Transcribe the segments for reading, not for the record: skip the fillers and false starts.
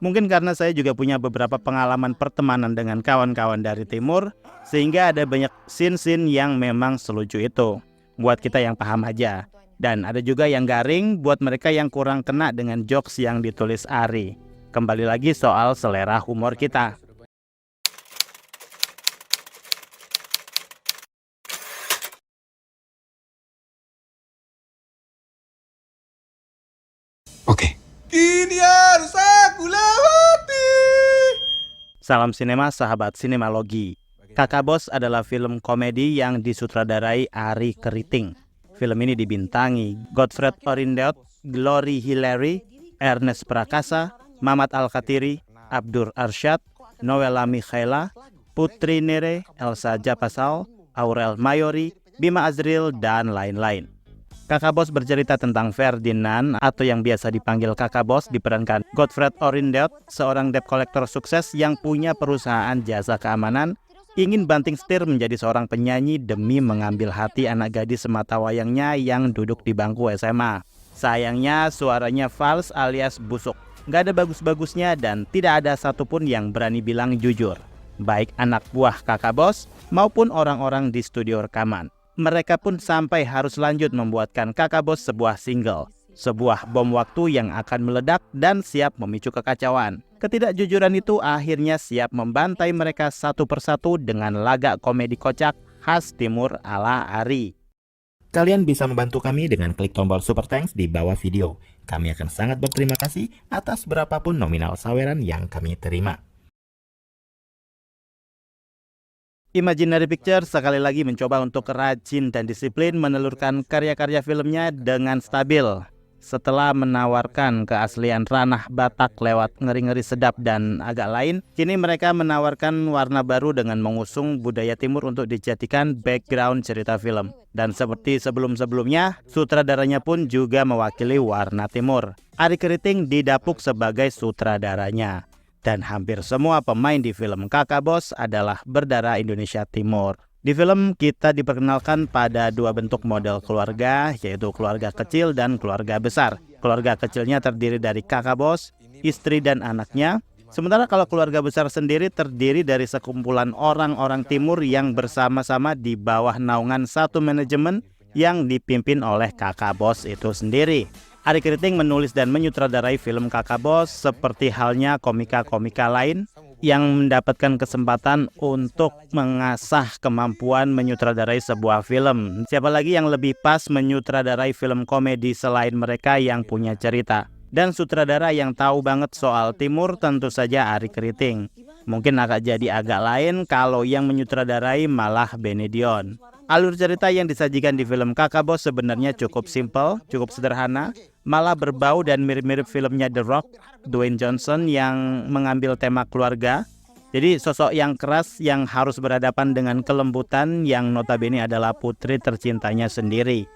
Mungkin karena saya juga punya beberapa pengalaman pertemanan dengan kawan-kawan dari timur, sehingga ada banyak scene-scene yang memang selucu itu. Buat kita yang paham aja. Dan ada juga yang garing buat mereka yang kurang kena dengan jokes yang ditulis Ari. Kembali lagi soal selera humor kita. Oke. Kini harus aku lewati. Salam sinema sahabat sinemalogi. Kakak Bos adalah film komedi yang disutradarai Ari Keriting. Film ini dibintangi Godfred Orindeot, Glory Hillary, Ernest Prakasa, Mamat Al-Katiri, Abdur Arsyad, Noella Mikhaela, Putri Nere, Elsa Japasal, Aurel Mayori, Bima Azril, dan lain-lain. Kakak Bos bercerita tentang Ferdinand atau yang biasa dipanggil Kakak Bos diperankan Godfred Orindeot, seorang debt collector sukses yang punya perusahaan jasa keamanan, ingin banting setir menjadi seorang penyanyi demi mengambil hati anak gadis sematawayangnya yang duduk di bangku SMA. Sayangnya suaranya fals alias busuk, gak ada bagus-bagusnya dan tidak ada satupun yang berani bilang jujur, baik anak buah Kakak Bos maupun orang-orang di studio rekaman. Mereka pun sampai harus lanjut membuatkan Kakak Bos sebuah single, sebuah bom waktu yang akan meledak dan siap memicu kekacauan. Ketidakjujuran itu akhirnya siap membantai mereka satu persatu dengan lagak komedi kocak khas timur ala Ari. Kalian bisa membantu kami dengan klik tombol Super Thanks di bawah video. Kami akan sangat berterima kasih atas berapapun nominal saweran yang kami terima. Imaginary Pictures sekali lagi mencoba untuk rajin dan disiplin menelurkan karya-karya filmnya dengan stabil. Setelah menawarkan keaslian ranah Batak lewat ngeri-ngeri sedap dan agak lain, kini mereka menawarkan warna baru dengan mengusung budaya timur untuk dijadikan background cerita film. Dan seperti sebelum-sebelumnya, sutradaranya pun juga mewakili warna timur. Ari Keriting didapuk sebagai sutradaranya. Dan hampir semua pemain di film Kakak Bos adalah berdarah Indonesia Timur. Di film kita diperkenalkan pada dua bentuk model keluarga, yaitu keluarga kecil dan keluarga besar. Keluarga kecilnya terdiri dari Kakak Bos, istri dan anaknya. Sementara kalau keluarga besar sendiri terdiri dari sekumpulan orang-orang timur yang bersama-sama di bawah naungan satu manajemen yang dipimpin oleh Kakak Bos itu sendiri. Ari Keriting menulis dan menyutradarai film Kakak Bos seperti halnya komika-komika lain yang mendapatkan kesempatan untuk mengasah kemampuan menyutradarai sebuah film. Siapa lagi yang lebih pas menyutradarai film komedi selain mereka yang punya cerita? Dan sutradara yang tahu banget soal timur tentu saja Ari Keriting. Mungkin agak lain kalau yang menyutradarai malah Benedion. Alur cerita yang disajikan di film Kakak Bos sebenarnya cukup simpel, cukup sederhana, malah berbau dan mirip-mirip filmnya The Rock, Dwayne Johnson yang mengambil tema keluarga. Jadi sosok yang keras yang harus berhadapan dengan kelembutan yang notabene adalah putri tercintanya sendiri.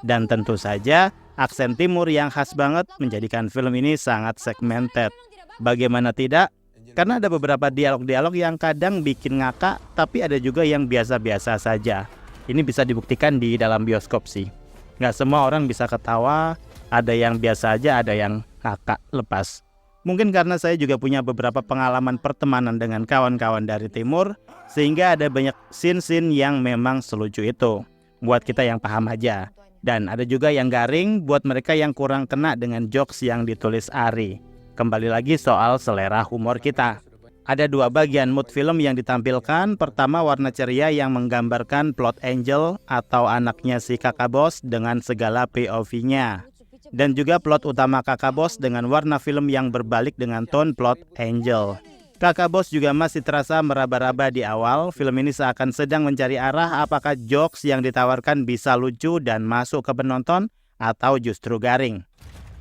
Dan tentu saja aksen timur yang khas banget menjadikan film ini sangat segmented. Bagaimana tidak? Karena ada beberapa dialog-dialog yang kadang bikin ngakak, tapi ada juga yang biasa-biasa saja. Ini bisa dibuktikan di dalam bioskop sih. Nggak semua orang bisa ketawa, ada yang biasa aja, ada yang ngakak lepas. Mungkin karena saya juga punya beberapa pengalaman pertemanan dengan kawan-kawan dari timur, sehingga ada banyak scene-scene yang memang selucu itu. Buat kita yang paham aja. Dan ada juga yang garing buat mereka yang kurang kena dengan jokes yang ditulis Ari. Kembali lagi soal selera humor kita. Ada dua bagian mood film yang ditampilkan. Pertama, warna ceria yang menggambarkan plot Angel atau anaknya si Kakak Bos dengan segala POV-nya. Dan juga plot utama Kakak Bos dengan warna film yang berbalik dengan tone plot Angel. Kakak Bos juga masih terasa meraba-raba di awal. Film ini seakan sedang mencari arah apakah jokes yang ditawarkan bisa lucu dan masuk ke penonton atau justru garing.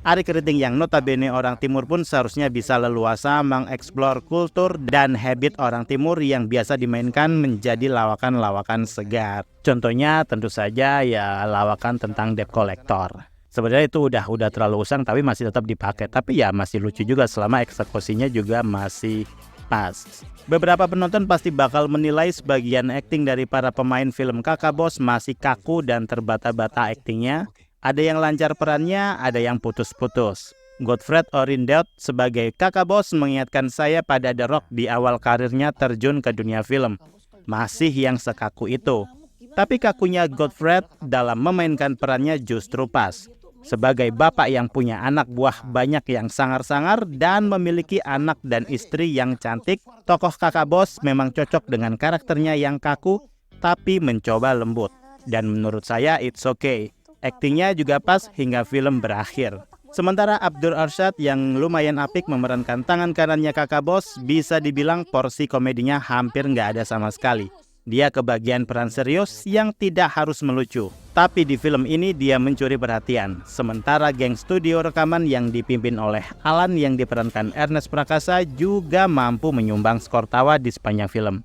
Ari Keriting yang notabene orang timur pun seharusnya bisa leluasa mengeksplor kultur dan habit orang timur yang biasa dimainkan menjadi lawakan-lawakan segar. Contohnya tentu saja ya lawakan tentang debt collector. Sebenarnya itu udah terlalu usang tapi masih tetap dipakai. Tapi ya masih lucu juga selama eksekusinya juga masih pas. Beberapa penonton pasti bakal menilai sebagian akting dari para pemain film Kakak Bos masih kaku dan terbata-bata aktingnya. Ada yang lancar perannya, ada yang putus-putus. Godfred Orindelt sebagai kakak bos mengingatkan saya pada The Rock di awal karirnya terjun ke dunia film. Masih yang sekaku itu. Tapi kakunya Godfred dalam memainkan perannya justru pas. Sebagai bapak yang punya anak buah banyak yang sangar-sangar dan memiliki anak dan istri yang cantik, tokoh kakak bos memang cocok dengan karakternya yang kaku tapi mencoba lembut. Dan menurut saya it's okay. Aktingnya juga pas hingga film berakhir. Sementara Abdur Arsyad yang lumayan apik memerankan tangan kanannya kakak bos, bisa dibilang porsi komedinya hampir nggak ada sama sekali. Dia kebagian peran serius yang tidak harus melucu. Tapi di film ini dia mencuri perhatian. Sementara geng studio rekaman yang dipimpin oleh Alan yang diperankan Ernest Prakasa juga mampu menyumbang skor tawa di sepanjang film.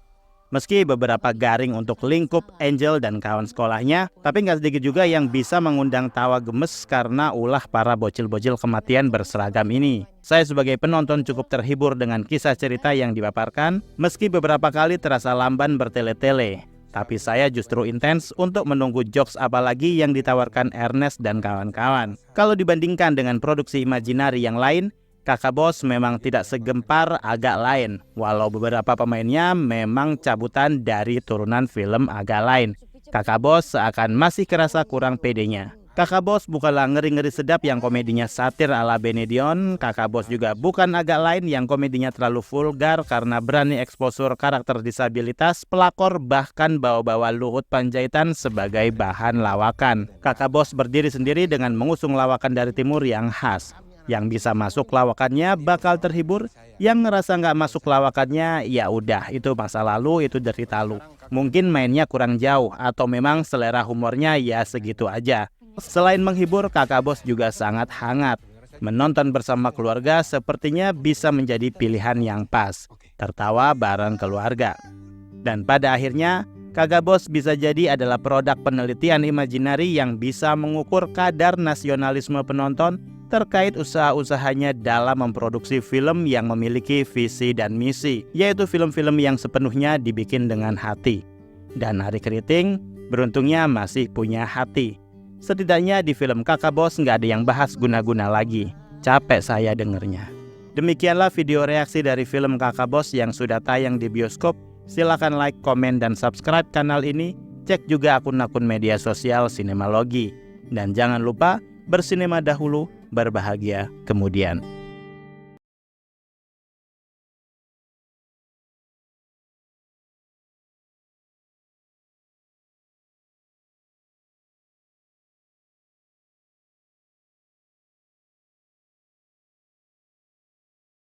Meski beberapa garing untuk lingkup Angel dan kawan sekolahnya, tapi nggak sedikit juga yang bisa mengundang tawa gemes karena ulah para bocil-bocil kematian berseragam ini. Saya sebagai penonton cukup terhibur dengan kisah cerita yang dipaparkan, meski beberapa kali terasa lamban bertele-tele. Tapi saya justru intens untuk menunggu jokes apalagi yang ditawarkan Ernest dan kawan-kawan. Kalau dibandingkan dengan produksi Imaginary yang lain, kakak bos memang tidak segempar agak lain, walau beberapa pemainnya memang cabutan dari turunan film agak lain. Kakak bos seakan masih kerasa kurang pedenya. Kakak bos bukanlah ngeri-ngeri sedap yang komedinya satir ala Benedion. Kakak bos juga bukan agak lain yang komedinya terlalu vulgar karena berani eksposur karakter disabilitas, pelakor, bahkan bawa-bawa Luhut Panjaitan sebagai bahan lawakan. Kakak bos berdiri sendiri dengan mengusung lawakan dari timur yang khas. Yang bisa masuk lawakannya bakal terhibur, yang ngerasa nggak masuk lawakannya ya udah itu masa lalu, itu derita lu. Mungkin mainnya kurang jauh atau memang selera humornya ya segitu aja. Selain menghibur, kakak bos juga sangat hangat. Menonton bersama keluarga sepertinya bisa menjadi pilihan yang pas. Tertawa bareng keluarga. Dan pada akhirnya, kakak bos bisa jadi adalah produk penelitian Imaginary yang bisa mengukur kadar nasionalisme penonton terkait usaha-usahanya dalam memproduksi film yang memiliki visi dan misi, yaitu film-film yang sepenuhnya dibikin dengan hati. Dan Hari Keriting beruntungnya masih punya hati. Setidaknya di film kakak bos nggak ada yang bahas guna-guna lagi. Capek saya dengernya. Demikianlah video reaksi dari film kakak bos yang sudah tayang di bioskop. Silakan like, komen, dan subscribe kanal ini. Cek juga akun-akun media sosial Sinemalogi. Dan jangan lupa bersinema dahulu, berbahagia kemudian.